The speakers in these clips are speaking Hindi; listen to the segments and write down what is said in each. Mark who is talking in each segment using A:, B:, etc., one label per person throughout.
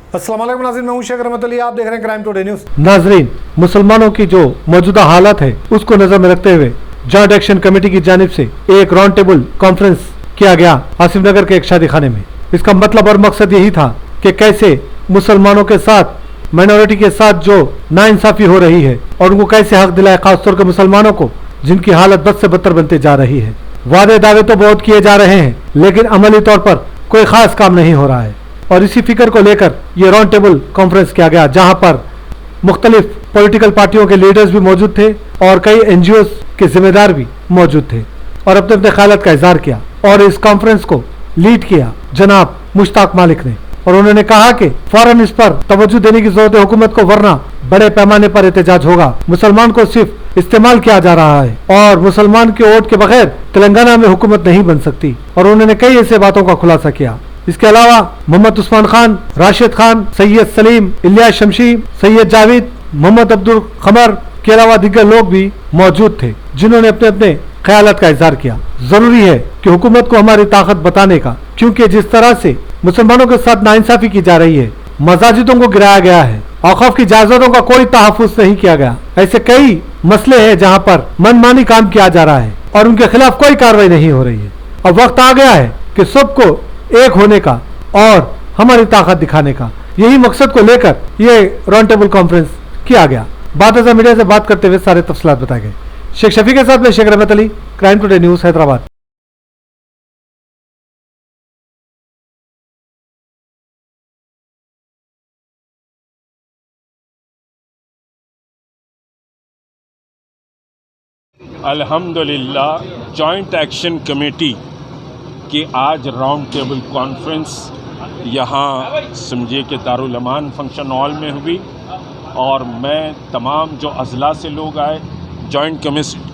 A: अस्सलाम वालेकुम नाज़रीन, मैं हूं शेख रहमत अली, आप देख रहे हैं क्राइम टुडे न्यूज़।
B: नाजरीन, मुसलमानों की जो मौजूदा हालत है उसको नजर में रखते हुए जॉइंट एक्शन कमेटी की जानिब से एक राउंड टेबल कॉन्फ्रेंस किया गया आसिफ नगर के एक शादी खाने में। इसका मतलब और मकसद यही था कि कैसे मुसलमानों के साथ माइनॉरिटी के साथ जो नाइंसाफी हो रही है और उनको कैसे हक दिलाए, खासतौर पर मुसलमानों को जिनकी हालत बद से बदतर बनती जा रही है। वादे दावे तो बहुत किए जा रहे हैं लेकिन अमली तौर पर कोई खास काम नहीं हो रहा है और इसी फिक्र को लेकर ये राउंड टेबल कॉन्फ्रेंस किया गया, जहां पर मुख्तलिफ पॉलिटिकल पार्टियों के लीडर्स भी मौजूद थे और कई NGOs के जिम्मेदार भी मौजूद थे और अपने अपने ख्यालात का इजहार किया। और इस कॉन्फ्रेंस को लीड किया जनाब मुश्ताक मालिक ने और उन्होंने कहा कि फौरन इस पर तवज्जो देने की जरूरत है हुकूमत को, वरना बड़े पैमाने पर एहतजाज होगा। मुसलमान को सिर्फ इस्तेमाल किया जा रहा है और मुसलमान के वोट के बगैर तेलंगाना में हुकूमत नहीं बन सकती। और उन्होंने कई ऐसे बातों का खुलासा किया। इसके अलावा मोहम्मद उस्मान खान, राशिद खान, सैयद सलीम, इलियास शमशी, सैयद जावेद, मोहम्मद अब्दुल खमर के अलावा दिग्गर लोग भी मौजूद थे जिन्होंने अपने अपने ख्यालात का इजहार किया। जरूरी है कि हुकूमत को हमारी ताकत बताने का, क्योंकि जिस तरह से मुसलमानों के साथ नाइंसाफी की जा रही है, मसाजिदों को गिराया गया है, औकाफ की जायदादों का कोई तहफ़्फ़ुज़ नहीं किया गया, ऐसे कई मसले हैं जहाँ पर मनमानी काम किया जा रहा है और उनके खिलाफ कोई कार्रवाई नहीं हो रही है। अब वक्त आ गया है कि सबको एक होने का और हमारी ताकत दिखाने का, यही मकसद को लेकर ये राउंड टेबल कॉन्फ्रेंस किया गया। बात मीडिया से बात करते हुए सारे तफसीलात बताए गए। शेख शफी के साथ मैं शेख रहमत Ali, crime today news, Hyderabad.
C: अल्हम्दुलिल्लाह जॉइंट एक्शन कमेटी की आज राउंड टेबल कॉन्फ्रेंस यहाँ समझिए कि दारुल अमान फंक्शन हॉल में हुई और मैं तमाम जो अज़ला से लोग आए, जॉइंट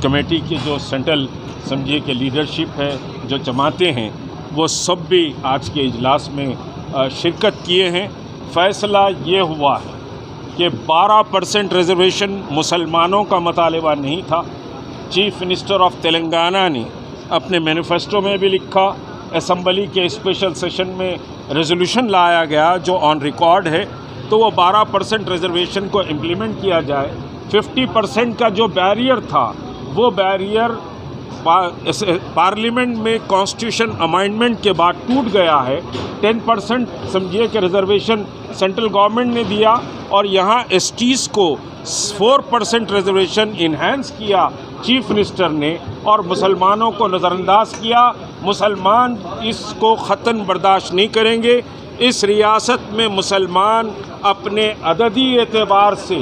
C: कमेटी की जो सेंट्रल समझिए कि लीडरशिप है, जो जमातें हैं, वो सब भी आज के इजलास में शिरकत किए हैं। फ़ैसला ये हुआ है कि 12% रिजर्वेशन मुसलमानों का मुतालबा नहीं था। चीफ मिनिस्टर ऑफ तेलंगाना ने अपने मैनिफेस्टो में भी लिखा, असम्बली के स्पेशल सेशन में रेजोल्यूशन लाया गया जो ऑन रिकॉर्ड है, तो वो 12% रिजर्वेशन को इम्प्लीमेंट किया जाए। 50% का जो बैरियर था वो बैरियर पार्लियामेंट में कॉन्स्टिट्यूशन अमेंडमेंट के बाद टूट गया है। 10% समझिए कि रिजर्वेशन सेंट्रल गवर्नमेंट ने दिया और यहाँ STs को 4% रिजर्वेशन इन्हेंस किया चीफ मिनिस्टर ने और मुसलमानों को नज़रअंदाज किया। मुसलमान इसको ख़तन बर्दाश्त नहीं करेंगे। इस रियासत में मुसलमान अपने अददी एतबार से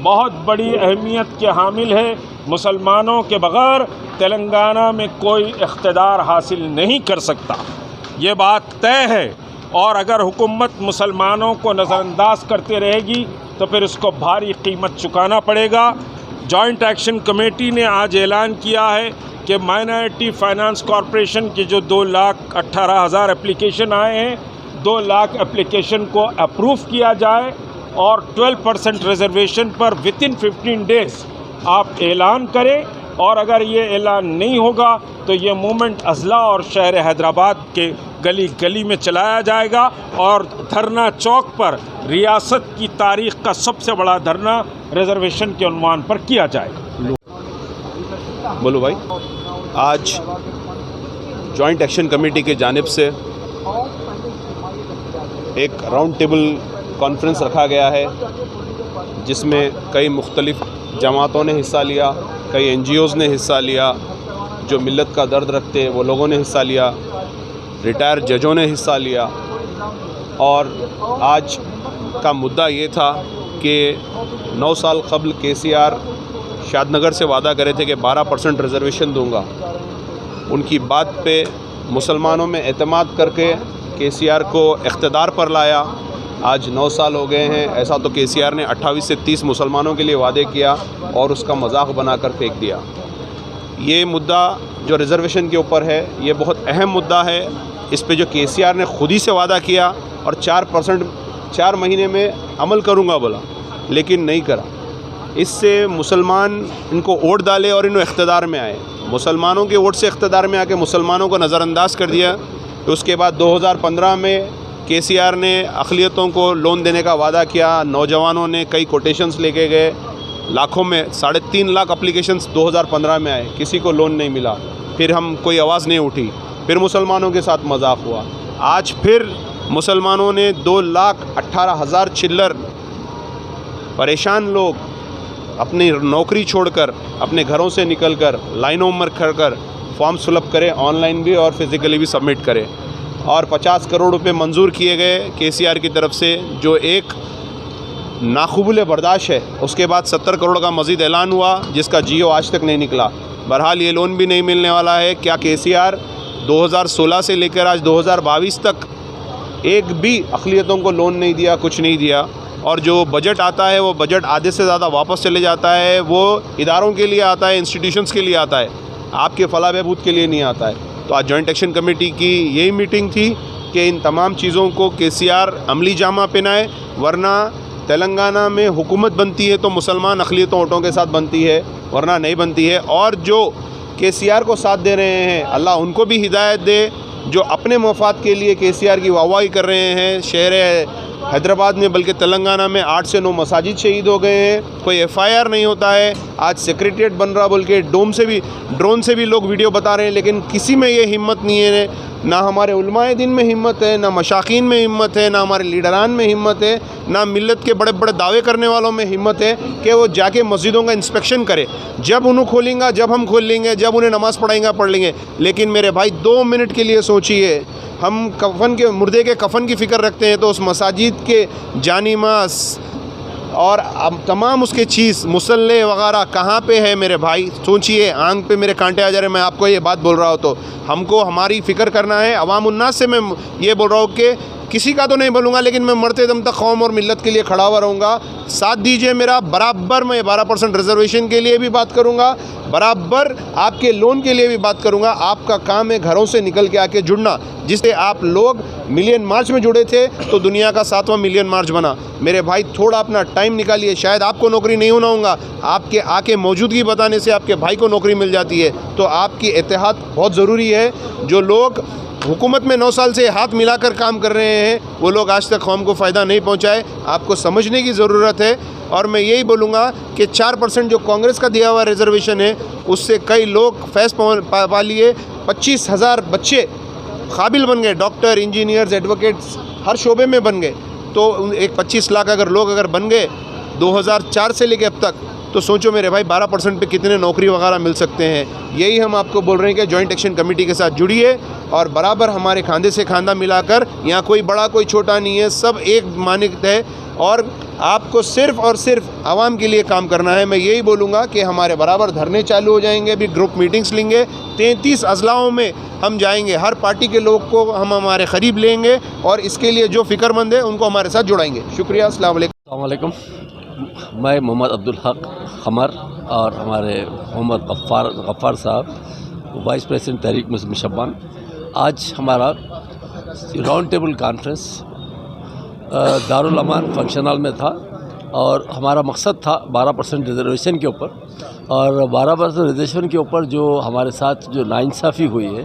C: बहुत बड़ी अहमियत के हामिल है। मुसलमानों के बग़ैर तेलंगाना में कोई इक़्तिदार हासिल नहीं कर सकता, ये बात तय है। और अगर हुकूमत मुसलमानों को नज़रअंदाज करते रहेगी तो फिर उसको भारी कीमत चुकाना पड़ेगा। जॉइंट एक्शन कमेटी ने आज ऐलान किया है कि माइनॉरिटी फाइनेंस कॉरपोरेशन के जो 2,18,000 एप्लीकेशन आए हैं, 2 लाख एप्लीकेशन को अप्रूव किया जाए और 12% रिजर्वेशन पर वितिन 15 डेज़ आप ऐलान करें। और अगर ये ऐलान नहीं होगा तो ये मूवमेंट अज़ला और शहर हैदराबाद के गली गली में चलाया जाएगा और धरना चौक पर रियासत की तारीख़ का सबसे बड़ा धरना रिजर्वेशन के उन्वान पर किया जाएगा।
D: बोलो भाई। आज जॉइंट एक्शन कमेटी की जानिब से एक राउंड टेबल कॉन्फ्रेंस रखा गया है जिसमें कई मुख्तलिफ जमातों ने हिस्सा लिया, कई NGOs ने हिस्सा लिया, जो मिल्लत का दर्द रखते हैं वो लोगों ने हिस्सा लिया, रिटायर जजों ने हिस्सा लिया। और आज का मुद्दा ये था कि 9 साल कबल KCR शादनगर से वादा करे थे कि 12% रिजर्वेशन दूंगा। उनकी बात पे मुसलमानों में एतमाद करके KCR को इख्तिदार पर लाया। आज 9 साल हो गए हैं। ऐसा तो KCR ने 28 से 30 मुसलमानों के लिए वादे किया और उसका मजाक बनाकर फेंक दिया। ये मुद्दा जो रिज़र्वेशन के ऊपर है ये बहुत अहम मुद्दा है। इस पे जो KCR ने खुद ही से वादा किया और 4% 4 महीने में अमल करूँगा बोला, लेकिन नहीं करा। इससे मुसलमान इनको वोट डाले और इन्हों इख्तिदार में आए। मुसलमानों के वोट से इख्तिदार में आके मुसलमानों को नज़रअंदाज कर दिया। तो उसके बाद 2015 में केसीआर ने अक़लियतों को लोन देने का वादा किया, नौजवानों ने कई कोटेशंस लेके गए, लाखों में 3.5 लाख अप्लीकेशंस 2015 में आए, किसी को लोन नहीं मिला। फिर हम कोई आवाज़ नहीं उठी, फिर मुसलमानों के साथ मजाक हुआ। आज फिर मुसलमानों ने 2,18,000 चिल्लर परेशान लोग अपनी नौकरी छोड़कर, अपने घरों से निकलकर लाइनों में खड़कर फॉर्म्स फिलअप करें, ऑनलाइन भी और फिज़िकली भी सबमिट करें। और 50 करोड़ रुपए मंजूर किए गए केसीआर की तरफ से, जो एक नाक़ाबिल बर्दाश्त है। उसके बाद 70 करोड़ का मज़ीद ऐलान हुआ, जिसका जियो आज तक नहीं निकला। बहरहाल ये लोन भी नहीं मिलने वाला है। क्या केसीआर 2016 से लेकर आज 2022 तक एक भी अक़लियतों को लोन नहीं दिया, कुछ नहीं दिया। और जो बजट आता है वो बजट आधे से ज़्यादा वापस चले जाता है, वो इदारों के लिए आता है, इंस्टीट्यूशंस के लिए आता है, आपके फलाह बहबूद के लिए नहीं आता है। तो आज जॉइंट एक्शन कमेटी की यही मीटिंग थी कि इन तमाम चीज़ों को केसीआर अमली जामा पहनाए, वरना तेलंगाना में हुकूमत बनती है तो मुसलमान अक़लियतों वोटों के साथ बनती है, वरना नहीं बनती है। और जो केसीआर को साथ दे रहे हैं, अल्लाह उनको भी हिदायत दे, जो अपने मफाद के लिए केसीआर की वाहवाही कर रहे हैं। शहर हैदराबाद में बल्कि तेलंगाना में 8 से 9 मसाजिद शहीद हो गए हैं, कोई FIR नहीं होता है। आज सेक्रेटरीट बन रहा बोल के ड्रोन से भी लोग वीडियो बता रहे हैं, लेकिन किसी में ये हिम्मत नहीं है। ना हमारे उलमाए दिन में हिम्मत है, ना मशाकीन में हिम्मत है, ना हमारे लीडरान में हिम्मत है, ना मिल्लत के बड़े बड़े दावे करने वालों में हिम्मत है कि वो जाके मस्जिदों का इंस्पेक्शन करे। जब उन्हें खोलेंगे, जब हम खोल लेंगे, जब उन्हें नमाज़ पढ़ाएंगे पढ़ लेंगे। लेकिन मेरे भाई 2 मिनट के लिए सोचिए, हम मुर्दे के कफन की फ़िक्र रखते हैं तो उस मसाजिद के जानिमास और तमाम उसके चीज़ मुसल्ले वगैरह कहाँ पे है मेरे भाई? सोचिए, आंख पे मेरे कांटे आ जा रहे। मैं आपको ये बात बोल रहा हूँ तो हमको हमारी फ़िक्र करना है। अवाम उन्नास से मैं ये बोल रहा हूँ कि किसी का तो नहीं बोलूँगा, लेकिन मैं मरते दम तक कौम और मिल्लत के लिए खड़ा हुआ रहूँगा। साथ दीजिए मेरा, बराबर मैं 12% रिजर्वेशन के लिए भी बात करूँगा, बराबर आपके लोन के लिए भी बात करूँगा। आपका काम है घरों से निकल के आके जुड़ना, जिससे आप लोग मिलियन मार्च में जुड़े थे तो दुनिया का 7वां मिलियन मार्च बना। मेरे भाई थोड़ा अपना टाइम निकालिए, शायद आपको नौकरी नहीं होना होगा, आपके आके मौजूदगी बताने से आपके भाई को नौकरी मिल जाती है। तो आपकी इत्तेहाद बहुत ज़रूरी है। जो लोग हुकूमत में 9 साल से हाथ मिलाकर काम कर रहे हैं, वो लोग आज तक कौम को फ़ायदा नहीं पहुंचाए। आपको समझने की ज़रूरत है। और मैं यही बोलूँगा कि 4% जो कांग्रेस का दिया हुआ रिजर्वेशन है, उससे कई लोग फैज़ पा लिए। 25,000 बच्चे काबिल बन गए, डॉक्टर, इंजीनियर्स, एडवोकेट्स हर शोबे में बन गए। तो एक 25 लाख अगर बन गए 2004 से लेकर अब तक, तो सोचो मेरे भाई 12% पे कितने नौकरी वगैरह मिल सकते हैं। यही हम आपको बोल रहे हैं कि जॉइंट एक्शन कमेटी के साथ जुड़िए और बराबर हमारे खांधे से खांधा मिलाकर, यहाँ कोई बड़ा कोई छोटा नहीं है, सब एक मानक है। और आपको सिर्फ़ और सिर्फ आवाम के लिए काम करना है। मैं यही बोलूँगा कि हमारे बराबर धरने चालू हो जाएंगे, अभी ग्रुप मीटिंग्स लेंगे, 33 अजलाओं में हम जाएंगे, हर पार्टी के लोग को हम हमारे करीब लेंगे और इसके लिए जो फ़िक्रमंद है उनको हमारे साथ जुड़ाएंगे। शुक्रिया। अस्सलाम वालेकुम।
E: मैं मोहम्मद अब्दुल हक खमर और हमारे मोहम्मद गफ़ार साहब, वाइस प्रेसिडेंट तहरीक मुस्लिम शब्बान। आज हमारा राउंड टेबल कॉन्फ्रेंस दारुल अमान फंक्शन हॉल में था और हमारा मकसद था 12% रिजर्वेशन के ऊपर। और 12% रिजर्वेशन के ऊपर जो हमारे साथ जो नाइंसाफ़ी हुई है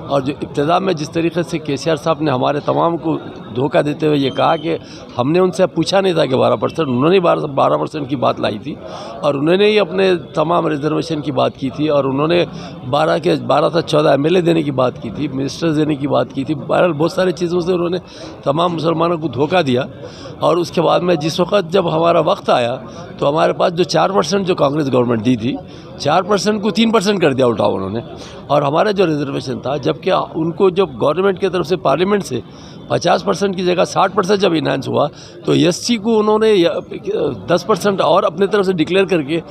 E: और जो इब्तिदा में जिस तरीके से केसीआर साहब ने हमारे तमाम को धोखा देते हुए ये कहा कि हमने उनसे पूछा नहीं था कि 12%, उन्होंने 12% की बात लाई थी और उन्होंने ही अपने तमाम रिजर्वेशन की बात की थी और उन्होंने 12 से 14 MLA देने की बात की थी, मिनिस्टर्स देने की बात की थी। बहरहाल बहुत सारी चीज़ों से उन्होंने तमाम मुसलमानों को धोखा दिया। और उसके बाद में जिस वक्त जब हमारा वक्त आया तो हमारे पास जो 4% जो कांग्रेस गवर्नमेंट दी थी, 4% को 3% कर दिया उठाओ उन्होंने। और हमारा जो रिजर्वेशन था, जबकि उनको जब गवर्नमेंट की तरफ से पार्लियामेंट से 50% की जगह 60% जब इन्हांस हुआ तो SC को उन्होंने 10% और अपने तरफ से डिक्लेयर करके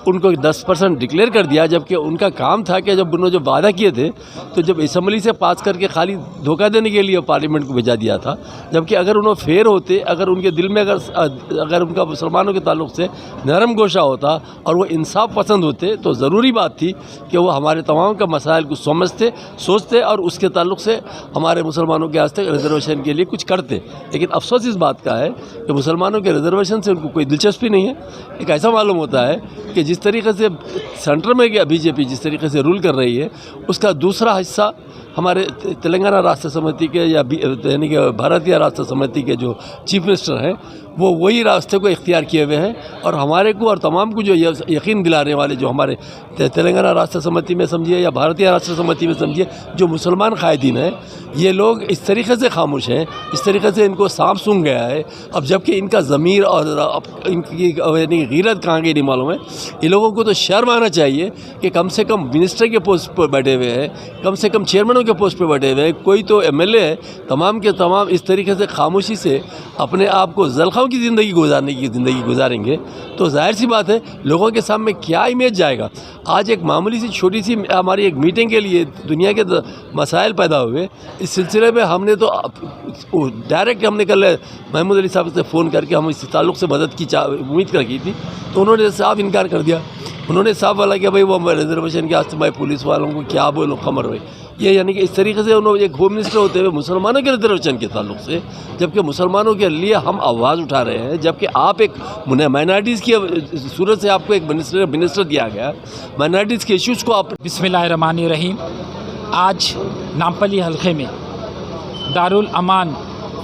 E: उनको 10% डिक्लेयर कर दिया। जबकि उनका काम था कि जब उन्होंने जो वादा किए थे तो जब असम्बली से पास करके खाली धोखा देने के लिए पार्लियामेंट को भेजा दिया था। जबकि अगर उन्होंने फेयर होते, अगर उनके दिल में अगर उनका मुसलमानों के ताल्लुक से नरम गोशा होता और वो इंसाफ पसंद होते तो ज़रूरी बात थी कि वो हमारे तमाम का मसाइल को समझते, सोचते और उसके ताल्लुक से हमारे मुसलमानों के वास्ते रिजर्वेशन के लिए कुछ करते। लेकिन अफसोस इस बात का है कि मुसलमानों के रिजर्वेशन से उनको कोई दिलचस्पी नहीं है। एक ऐसा मालूम होता है कि जिस तरीके से सेंटर में गया बीजेपी जिस तरीके से रूल कर रही है, उसका दूसरा हिस्सा हमारे तेलंगाना राष्ट्र समिति के यानी कि भारतीय राष्ट्र समिति के जो चीफ मिनिस्टर हैं वो वही रास्ते को इख्तियार किए हुए हैं और हमारे को और तमाम को जो यकीन दिलाने वाले जो हमारे तेलंगाना राष्ट्र समिति में समझिए या भारतीय राष्ट्र समिति में समझिए जो मुसलमान कायदीन हैं ये लोग इस तरीके से खामोश हैं, इस तरीके से इनको सांप सूंघ गया है। अब जबकि इनका ज़मीर और इनकी यानी गीरत कहाँ गई नहीं मालूम है। ये लोगों को तो शर्म आना चाहिए कि कम से कम मिनिस्टर के पोस्ट पर बैठे हुए हैं, कम से कम चेयरमैनों के पोस्ट पर बैठे हुए हैं, कोई तो एमएलए है, तमाम के तमाम इस तरीके से खामोशी से अपने आप को जलखाओं की ज़िंदगी गुजारेंगे तो जाहिर सी बात है लोगों के सामने क्या इमेज जाएगा। आज एक मामूली सी छोटी सी हमारी एक मीटिंग के लिए दुनिया के मसाइल पैदा हुए। इस सिलसिले में हमने तो डायरेक्ट हमने कल महमूद अली साहब से फ़ोन करके हम इस ताल्लुक़ से मदद की उम्मीद कर की थी तो उन्होंने साफ इनकार कर दिया। उन्होंने साफ बोला कि भाई वो रिजर्वेशन के वास्ते मैं पुलिस वालों को क्या बोलूँ खबर हुई। ये यानी कि इस तरीके से उन्होंने एक होम मिनिस्टर होते हुए मुसलमानों के रिजर्वेशन के ताल्लुक से, जबकि मुसलमानों के लिए हम आवाज़ उठा रहे हैं, जबकि आप एक माइनॉरिटीज़ की सूरत से आपको एक मिनिस्टर दिया गया, माइनॉरिटीज़ के इश्यूज़ को आप।
F: बिस्मिल्लाहिर्रहमानिर्रहीम। आज नामपल्ली हल्के में दारुल अमान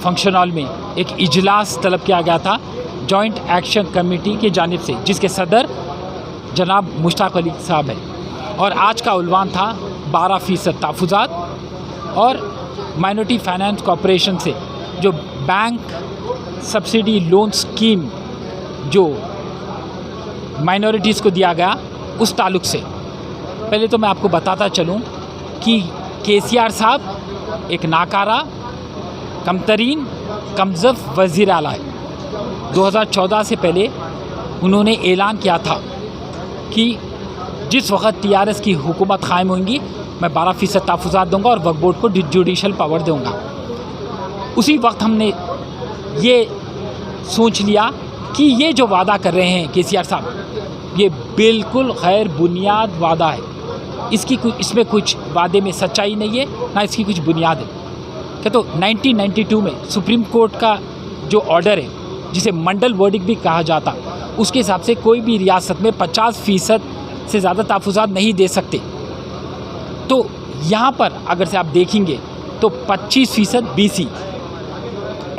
F: फंक्शन हॉल में एक इजलास तलब किया गया था जॉइंट एक्शन कमेटी की जानिब से, जिसके सदर जनाब मुश्ताक अली साहब है और आज का उन्वान था 12% तहफ़्फ़ुज़ात और माइनॉरिटी फाइनेंस कॉरपोरेशन से जो बैंक सब्सिडी लोन स्कीम जो माइनॉरिटीज़ को दिया गया उस ताल्लुक़ से। पहले तो मैं आपको बताता चलूँ कि केसीआर साहब एक नाकारा कमतरीन कमज़फ वज़ीर आला है। 2014 से पहले उन्होंने ऐलान किया था कि जिस वक्त टीआरएस की हुकूमत कायम होंगी मैं 12% तहफ़्फ़ुज़ात दूँगा और वक्फ बोर्ड को जुडिशल पावर दूँगा। उसी वक्त हमने ये सोच लिया कि ये जो वादा कर रहे हैं केसीआर साहब ये बिल्कुल गैर बुनियाद वादा है। इसमें कुछ वादे में सच्चाई नहीं है, ना इसकी कुछ बुनियाद है। क्या तो 1992 में सुप्रीम कोर्ट का जो ऑर्डर है जिसे मंडल वर्डिक्ट भी कहा जाता, उसके हिसाब से कोई भी रियासत में 50% से ज़्यादा तहफ़्फ़ुज़ात नहीं दे सकते। तो यहाँ पर अगर से आप देखेंगे तो 25% BC,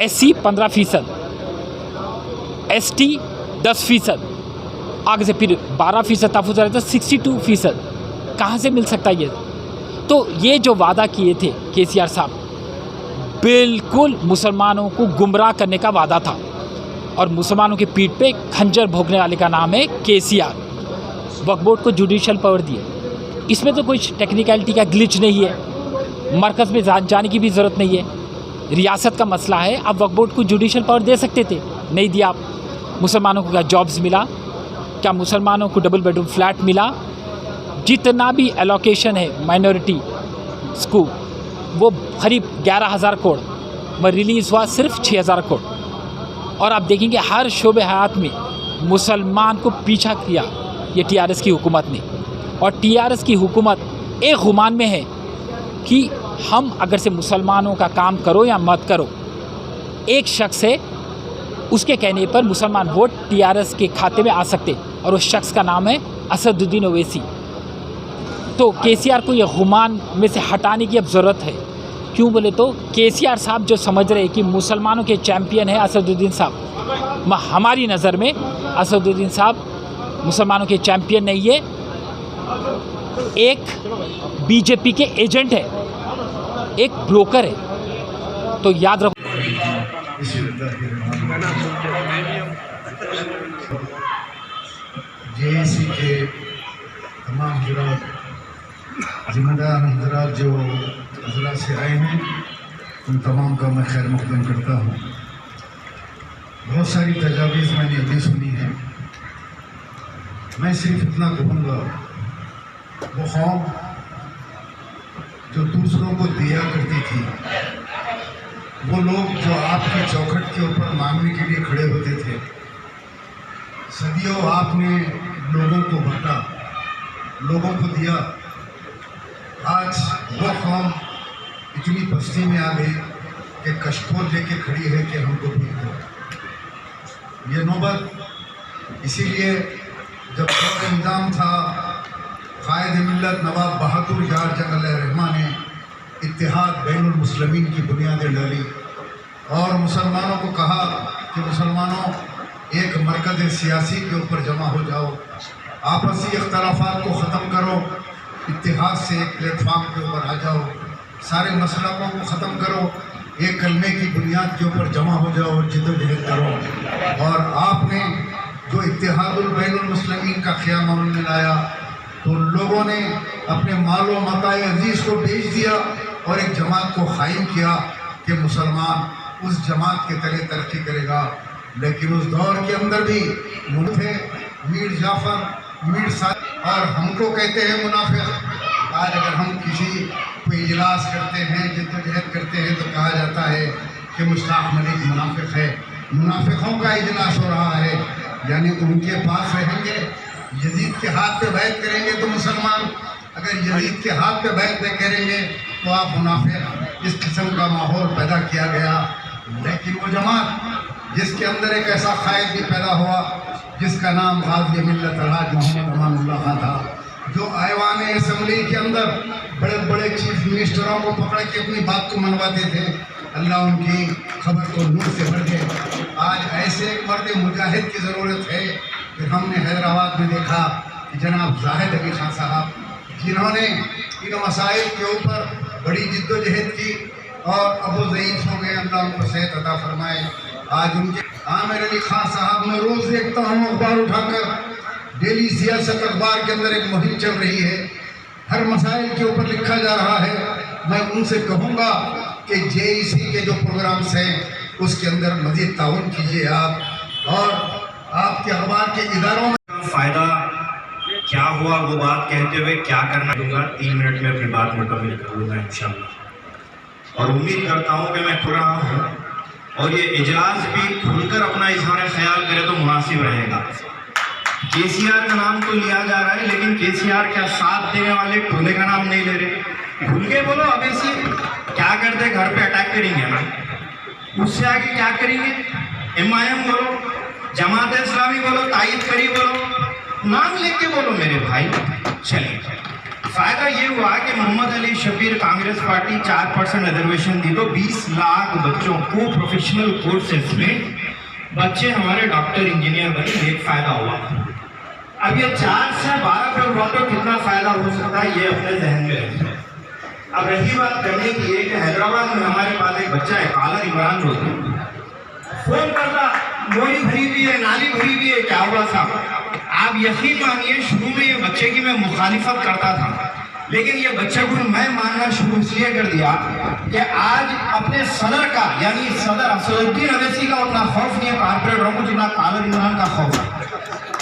F: SC 15%, ST 10%, आगे से फिर 12% तहफ़्फ़ुज़ात, 62% कहाँ से मिल सकता है ये? तो ये जो वादा किए थे केसीआर साहब बिल्कुल मुसलमानों को गुमराह करने का वादा था और मुसलमानों के पीठ पे खंजर भोंकने वाले का नाम है केसीआर। वक्फ बोर्ड को जुडिशल पावर दिए, इसमें तो कोई टेक्निकलिटी का ग्लिच नहीं है, मरकज़ में जाने की भी ज़रूरत नहीं है। रियासत का मसला है, आप वक्फ बोर्ड को जुडिशल पावर दे सकते थे, नहीं दिया आप। मुसलमानों को क्या जॉब्स मिला? क्या मुसलमानों को डबल बेडरूम फ्लैट मिला? जितना भी एलोकेशन है माइनॉरिटी को वो करीब 11,000 करोड़ में रिलीज़ हुआ, सिर्फ 6,000 करोड़। और आप देखेंगे हर शोबे हयात में मुसलमान को पीछा किया ये टीआरएस की हुकूमत ने। और टीआरएस की हुकूमत एक गुमान में है कि हम अगर से मुसलमानों का काम करो या मत करो, एक शख्स है उसके कहने पर मुसलमान वोट टीआरएस के खाते में आ सकते और उस शख्स का नाम है असदुद्दीन ओवैसी। तो केसीआर को ये गुमान में से हटाने की अब ज़रूरत है। क्यों बोले तो केसीआर साहब जो समझ रहे हैं कि मुसलमानों के चैम्पियन है असदुद्दीन साहब, हमारी नज़र में असदुद्दीन साहब मुसलमानों के चैम्पियन नहीं है, एक बीजेपी के एजेंट है, एक ब्रोकर है। तो याद रखो।
G: जेएसी के तमाम जिम्मेदार हजरात जो हजरात से आए हैं उन तमाम का मैं खैर मकदम करता हूँ। बहुत सारी तजावीज़ मैंने अभी सुनी है, मैं सिर्फ इतना कहूँगा, वो कौम जो दूसरों को दिया करती थी, वो लोग जो आपकी चौखट के ऊपर मांगने के लिए खड़े होते थे, सदियों आपने लोगों को बांटा, लोगों को दिया। आज वो कौम इतनी बस्ती में आ गई कि कशकोर लेके खड़ी है कि हमको भी दो। ये नौबत इसीलिए जब निज़ाम था, कायद मिल्लत नवाब बहादुर यार जंग रहमान ने इत्तेहाद बैनुल मुस्लिमीन की बुनियादें डाली और मुसलमानों को कहा कि मुसलमानों एक मरकज़ सियासी के ऊपर जमा हो जाओ, आपसी इख्तलाफात को ख़त्म करो, इत्तेहाद से एक प्लेटफार्म के ऊपर आ जाओ, सारे मसलकों को ख़त्म करो, एक कलमे की बुनियाद के ऊपर जमा हो जाओ और जिद्दोजहद करो। और आपने जो इत्तेहादुल बैनुल मुस्लिमीन का ख़याम अमल में लाया तो लोगों ने अपने मालो मताए अजीज़ को बेच दिया और एक जमात को क़ायम किया कि मुसलमान उस जमात के तले तरक्की करेगा। लेकिन उस दौर के अंदर भी थे मीर जाफ़र, मीर साद और हमको कहते हैं मुनाफिक। आज अगर हम किसी को इजलास करते हैं, जिद्दोजहद करते हैं तो कहा जाता है कि मुश्ताक मलिक मुनाफिक है। मुनाफिकों का इजलास हो रहा है, यानी उनके पास रहेंगे, यजीद के हाथ पे बैत करेंगे तो मुसलमान, अगर यजीद के हाथ पे बैत नहीं करेंगे तो आप मुनाफिक। इस किस्म का माहौल पैदा किया गया। लेकिन वो जमात जिसके अंदर एक ऐसा क़ायद भी पैदा हुआ जिसका नाम गाज़ी मिल्लत अलहाज मोहम्मद अमानुल्लाह खां था, जो ऐवान असम्बली के अंदर बड़े बड़े चीफ मिनिस्टरों को पकड़ के अपनी बात को मनवाते थे। अल्लाह उनकी खबर को नूर से भर दे। आज ऐसे एक मर्द मुजाहिद की ज़रूरत है। फिर हमने हैदराबाद में देखा कि जनाब जाहिद अली खान साहब, जिन्होंने इन मसाइल के ऊपर बड़ी जिद्दोजहद की और अबू ज़ईफ़ हो गए, अल्लाह उनको सेहत अता फरमाए। आज उनके आमिर अली खान साहब, मैं रोज़ देखता हूँ अखबार उठाकर, डेली सियासत अखबार के अंदर एक मुहिम चल रही है, हर मसाइल के ऊपर लिखा जा रहा है। मैं उनसे कहूँगा कि JEC के जो प्रोग्राम्स हैं उसके अंदर मज़ीद ताउन कीजिए आप, और आपके अखबार के इदारों में
H: फ़ायदा क्या हुआ वो बात कहते हुए क्या करना दूंगा। 3 मिनट में अपनी बात मुकम्मल करूँगा इंशाअल्लाह। और उम्मीद करता हूँ कि मैं खुद रहा हूँ और ये इजलास भी खुलकर अपना इजहार ख्याल करे तो मुनासिब रहेगा। KCR का नाम तो लिया जा रहा है, लेकिन KCR का साथ देने वाले खुले का नाम नहीं ले रहे। खुल के बोलो, अब ऐसे क्या करते, घर पे अटैक करेंगे ना, उससे आगे क्या करेंगे? MIM बोलो, जमात इस्लामी बोलो, ताइद करी बोलो, नाम लेके बोलो मेरे भाई। चलिए, फ़ायदा ये हुआ कि मोहम्मद अली शबीर कांग्रेस पार्टी 4% रिजर्वेशन दी तो 20 लाख बच्चों को प्रोफेशनल कोर्सेज में बच्चे हमारे डॉक्टर इंजीनियर बने। एक फ़ायदा हुआ। अब ये 4 से 12 करोड़ रुपये कितना फ़ायदा हो सकता है ये अपने जहन में रखिए। अब रही बात करने की है कि हैदराबाद में हमारे पास एक बच्चा है, काला इमरान रोज़ी, फ़ोन करता, मोरी भरी भी है, नाली भरी भी है, क्या हुआ साहब? आप यकीन मानिए, शुरू में ये बच्चे की मैं मुखालिफत करता था, लेकिन ये बच्चे को मैं मानना शुरू इसलिए कर दिया कि आज अपने सदर का, यानी सदर असदुद्दीन अवैसी का उतना खौफ नहीं है कारपोरेटरों को जितना काला इमरान का खौफ है।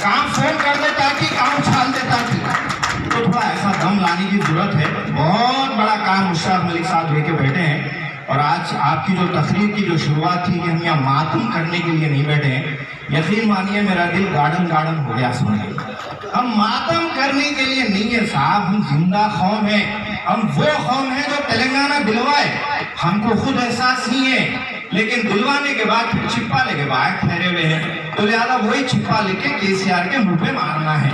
H: काम फोन कर देता कि काम उछाल देता थी, तो थोड़ा ऐसा दम लाने की जरूरत है। बहुत बड़ा काम मुश्ताक मलिक साहब लेके बैठे हैं। और आज आपकी जो तकरीर की जो शुरुआत थी कि हम यहाँ मातम करने के लिए नहीं बैठे हैं, यकीन मानिए मेरा दिल गार्डन गार्डन हो गया सुनकर। हम मातम करने के लिए नहीं है साहब, हम जिंदा कौम हैं। हम वो कौम है जो तेलंगाना दिलवाए, हमको खुद एहसास नहीं है, लेकिन दिलवाने के बाद फिर छिप्पा लेके बाहर ठहरे हुए हैं। तो लिहाजा वही छिप्पा लेके KCR के मुंह पे मारना है।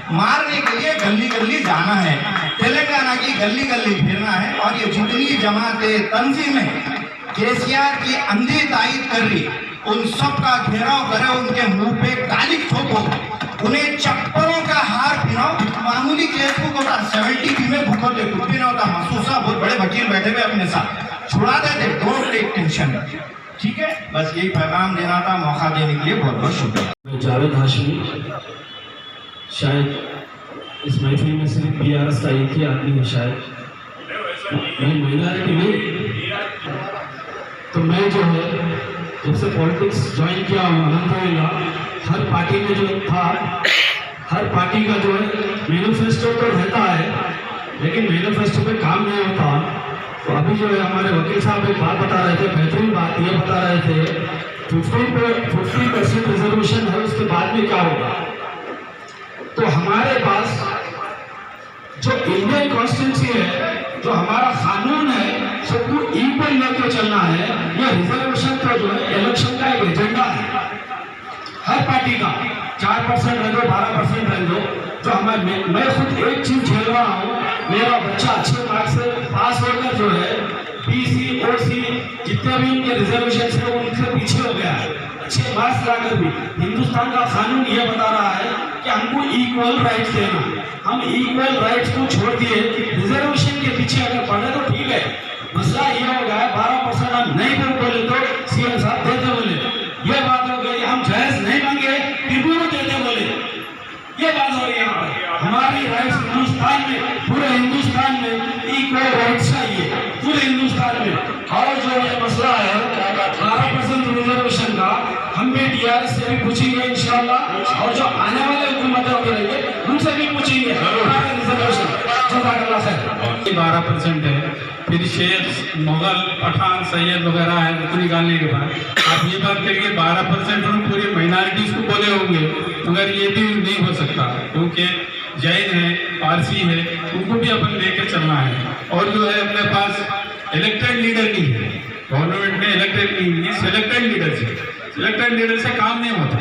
H: मारने के लिए गली गली जाना है, तेलंगाना की गली गली फिरना है। और ये जितनी जमातें तंजीमें KCR की अंधी तायद कर रही, उन सब का घेराव करे, उनके मुंह पे कालिक ठोको, उन्हें चप्पलों का हार पहनाओ। मामूली केस को होता 70 में भूखो दे, कुछ भी ना होता। महसूसा बहुत बड़े वकील बैठे हुए अपने साथ, छुड़ा देते, डोंट टेक टेंशन। ठीक है, बस यही पैगाम देना था। मौका देने के लिए बहुत बहुत शुक्रिया।
I: जावेद हाशमी, शायद इस महफिल में सिर्फ PRS का एक ही आदमी है, शायद माइनॉरिटी में। तो मैं जो है जब से पॉलिटिक्स ज्वाइन किया हूँ, अल्हम्दुलिल्लाह हर पार्टी में जो था, हर पार्टी का जो है मैनिफेस्टो तो रहता है, लेकिन मैनिफेस्टो पे काम नहीं होता। तो अभी जो है हमारे वकील साहब एक बात बता रहे थे, बेहतरीन बात ये बता रहे थे 50% रिजर्वेशन है, उसके बाद में क्या होगा। तो हमारे पास जो इंडियन कॉन्स्टिट्यूंसी है, जो हमारा कानून है, सबको इक्वल लेकर चलना है। यह रिजर्वेशन का जो है इलेक्शन का एक एजेंडा है हर पार्टी का। 4% रह दो, 12% रह दो। जो हमारे मैं खुद एक चीज झेल रहा हूँ, मेरा बच्चा अच्छे मार्क्स से पास होकर जो है ओसी जितने भी उनके रिजर्वेशन है उनसे पीछे हो गया है। अच्छे मार्क्स लाकर भी हिंदुस्तान का कानून यह बता रहा है कि हमको इक्वल राइट्स देना। हम इक्वल राइट्स को छोड़ दिए रिजर्वेशन के पीछे अगर पढ़े तो ठीक है। मसला ये हो गया है 12% हम नहीं बोले तो सीएम साहब देते बोले, ये बात हो गई। हम जायज नहीं मांगे फिर भी वो देते बोले, ये बात हो रही है। यहाँ पर हमारी राइट्स हिंदुस्तान में, पूरे हिंदुस्तान में इक्वल राइट्स चाहिए, पूरे हिंदुस्तान में। और जो ये मसला है 12% रिजर्वेशन का, हम भी टीआरएस से भी पूछेंगे इंशाल्लाह, और जो आने वाले हुकूमतें रहेंगे उनसे भी पूछेंगे रिजर्वेशन।
J: 12% है, फिर शेख, मुगल, पठान, सैयद वगैरह है, उनको निकालने के बाद आप ये बात करिए 12% हम पूरी माइनॉरिटीज़ को बोले होंगे, मगर ये भी नहीं हो सकता क्योंकि जैन है, पारसी है, उनको भी अपन लेकर चलना है। और जो है अपने पास इलेक्टेड लीडर नहीं है, गवर्नमेंट में इलेक्टेड नहीं, सिलेक्टेड लीडर से, सिलेक्टेड लीडर से काम नहीं होता,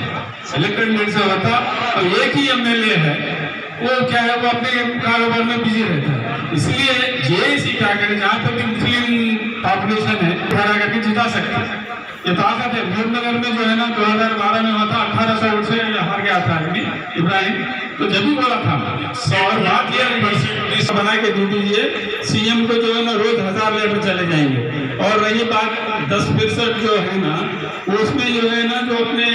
J: सिलेक्टेड लीडर से होता। और एक ही एमएलए है, वो क्या है, वो अपने कारोबार में बिजी रहता है। इसलिए जेएसी क्या करे, जहाँ तक मुस्लिम पॉपुलेशन है खड़ा करके जिता सकते हैं, ये ताकत है। मुजफ्फरनगर में जो है ना 2012 में हुआ था, 1800 वोट से हार गया था आदमी इब्राहिम, तो जब भी बोला था। और बात यह बना के दे दीजिए सीएम को, जो है ना रोज 1000 लेटर चले जाएंगे। और रही बात 10% जो है ना, उसमें जो है ना जो अपने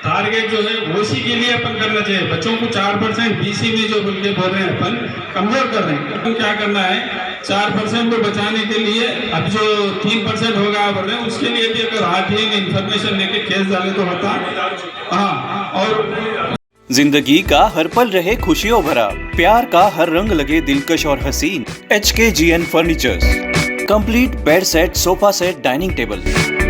J: टारगेट जो है ओसी के लिए अपन करना चाहिए। बच्चों को 4% बीसी में जो बोल रहे हैं अपन कमजोर कर रहे हैं। तो क्या करना है 4% को बचाने के लिए, अब जो 3% होगा बोल रहे हैं, उसके लिए भी अगर आरटीआई में इंफॉर्मेशन लेके केस डाले तो होता। हाँ, और
K: जिंदगी का हर पल रहे खुशियों भरा, प्यार का हर रंग लगे दिलकश और हसीन। HKGN furnitures, complete bed set, sofa set, dining table.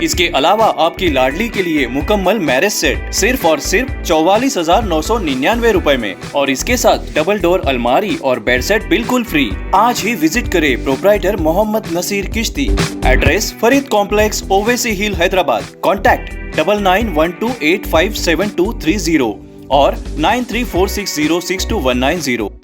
K: इसके अलावा आपकी लाडली के लिए मुकम्मल मैरिज सेट सिर्फ और सिर्फ 44,999 रुपए में, और इसके साथ डबल डोर अलमारी और बेड सेट बिल्कुल फ्री। आज ही विजिट करें प्रोप्राइटर मोहम्मद नसीर किश्ती। एड्रेस फरीद कॉम्प्लेक्स, ओवैसी हिल, हैदराबाद। कॉन्टैक्ट 9912857230 और 9346062190।